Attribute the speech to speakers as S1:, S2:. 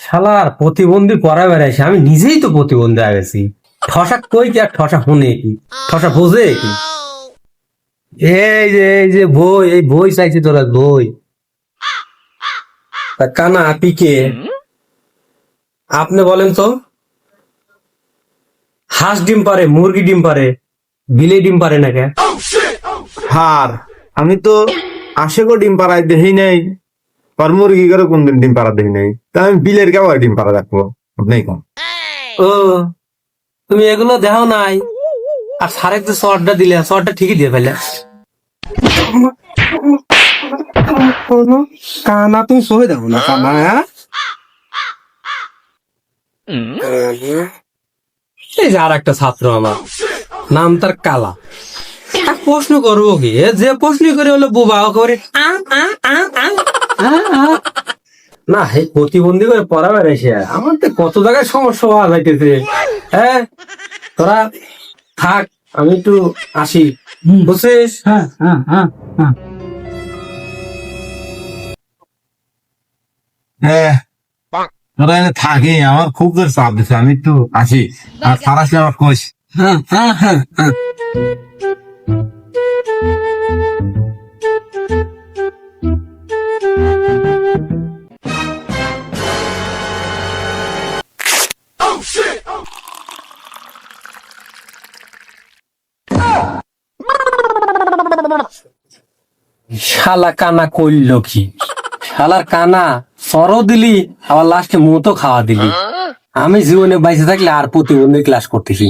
S1: শালার প্রতিবন্ধী পড়া বেড়াইছে, আমি নিজেই তো প্রতিবন্ধী হয়ে গেছি। ঠসা কই কি আর ঠসা শুনে কি, ঠসা বোঝে কি? এই যে বই, এই বই চাইছি তোরা, বই। তা কানা আপি কে? আপনি বলেন তো, হাঁস ডিম পারে, মুরগি ডিম পারে, বিলে ডিম পারে না কে?
S2: হার আমি তো আশেকো ডিম পাড়ায় দেখি নাই, আর মুরগি করে কোনদিন ডিম পাড়া দেখি নাই, তা আমি বিলের কেমন ডিম পাড়া রাখবো আপনি কম।
S1: ও, তুমি এগুলো দেখো নাই, আর সারেক যে শর্টটা দিলে, শর্টটা ঠিকই দিয়ে ফেলে।
S2: কানা তুমি সহে দেখো না কানা, হ্যাঁ?
S1: এই যে আর একটা ছাত্র আমার, নাম তার কালা। আর প্রশ্ন করবো কি, এ যে প্রশ্ন করে হলো বোবা করে না, হে প্রতিবন্ধী করে পড়া বেড়াইছে। আমার তো কত জায়গায় সমস্যা হওয়া যাইতেছে। হ্যাঁ, তোরা থাক, আমি একটু আসি, বুঝছিস?
S3: হ্যাঁ হ্যাঁ হ্যাঁ হ্যাঁ।
S2: হ্যাঁ তোরা এনে থাকি, আমার খুব জোর চাপ দিচ্ছে, আমি একটু আসি। আর সারাসি আমার কোচ।
S3: হ্যাঁ হ্যাঁ হ্যাঁ হ্যাঁ।
S1: শালা কানা কইল কি? শালার কানা সরও দিলি, আবার লাস্টে মুতো খাওয়া দিলি। আমি জীবনে বাইসে থাকলে আর প্রতিবন্ধী ক্লাস করতেছি।